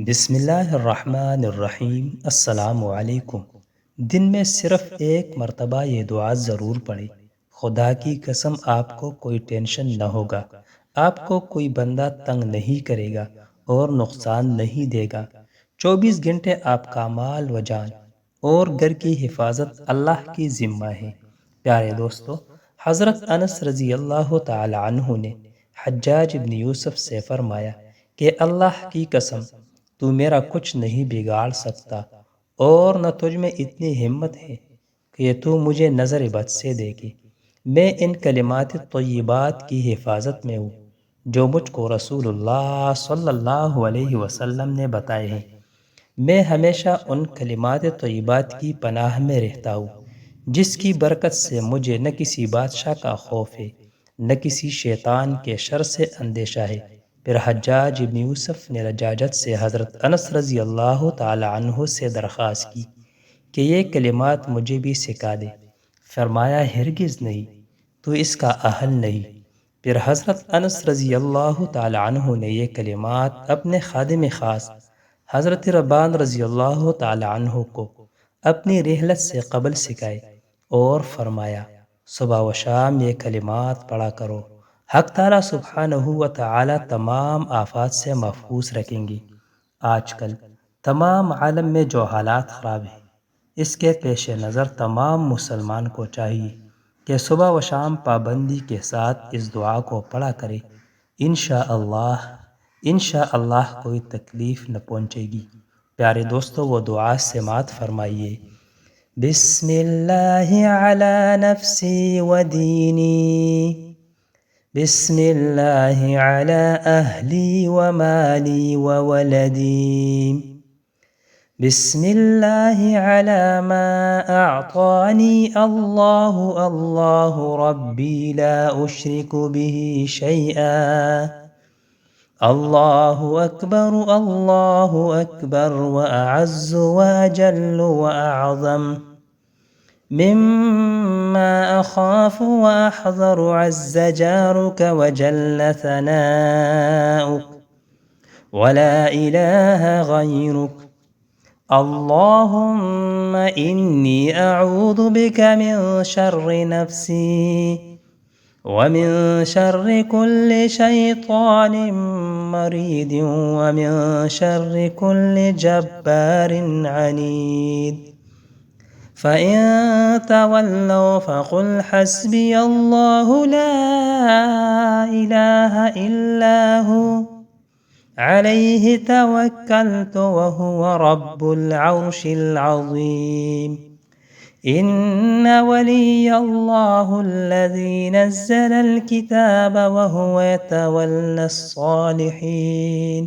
بسم اللہ الرحمن الرحیم۔ السلام علیکم۔ دن میں صرف ایک مرتبہ یہ دعا ضرور پڑھیں۔ خدا کی قسم آپ کو کوئی ٹینشن نہ ہوگا، آپ کو کوئی بندہ تنگ نہیں کرے گا اور نقصان نہیں دے گا۔ 24 گھنٹے آپ کا مال و جان اور گھر کی حفاظت اللہ کی ذمہ ہے۔ پیارے دوستو، حضرت انس رضی اللہ تعالی عنہ نے حجاج ابن یوسف سے فرمایا کہ اللہ کی قسم، تو میرا کچھ نہیں بگاڑ سکتا اور نہ تجھ میں اتنی ہمت ہے کہ تو مجھے نظر بد سے دیکھے۔ میں ان کلمات طیبات کی حفاظت میں ہوں جو مجھ کو رسول اللہ صلی اللہ علیہ وسلم نے بتائے ہیں۔ میں ہمیشہ ان کلمات طیبات کی پناہ میں رہتا ہوں جس کی برکت سے مجھے نہ کسی بادشاہ کا خوف ہے، نہ کسی شیطان کے شر سے اندیشہ ہے۔ پھر حجاج ابن یوسف نے لجاجت سے حضرت انس رضی اللہ تعالی عنہ سے درخواست کی کہ یہ کلمات مجھے بھی سکھا دے۔ فرمایا، ہرگز نہیں، تو اس کا اہل نہیں۔ پھر حضرت انس رضی اللہ تعالی عنہ نے یہ کلمات اپنے خادم خاص حضرت ربان رضی اللہ تعالی عنہ کو اپنی رحلت سے قبل سکھائے اور فرمایا، صبح و شام یہ کلمات پڑھا کرو، حق تعالیٰ سبحانہ و تعالیٰ تمام آفات سے محفوظ رکھیں گی۔ آج کل تمام عالم میں جو حالات خراب ہیں، اس کے پیش نظر تمام مسلمان کو چاہیے کہ صبح و شام پابندی کے ساتھ اس دعا کو پڑھا کرے۔ انشاءاللہ کوئی تکلیف نہ پہنچے گی۔ پیارے دوستو، وہ دعا سماعت فرمائیے۔ بسم اللہ علی نفسی و دینی، بسم اللہ علی اہلی و مالی و ولدی، بسم اللہ علی ما اعطانی اللہ اللہ ربی لا اشرک به شیئا، اللہ اکبر واعز واجل واعظم مما اخاف واحذر، عز جارك وجل ثناؤك ولا اله غيرك، اللهم إني أعوذ بك من شر نفسي ومن شر كل شيطان مريد ومن شر كل جبار عنيد، فإن تولوا فقل حسبي الله لا إله إلا هو عليه توكلت وهو رب العرش العظيم، إن ولي الله الذي نزل الكتاب وهو يتولى الصالحين،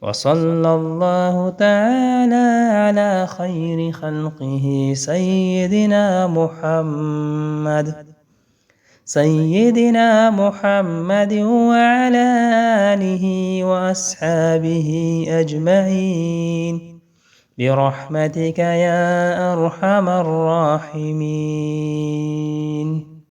وصلى الله تعالى على خير خلقه سيدنا محمد وعلى آله وأصحابه أجمعين برحمتك يا أرحم الراحمين۔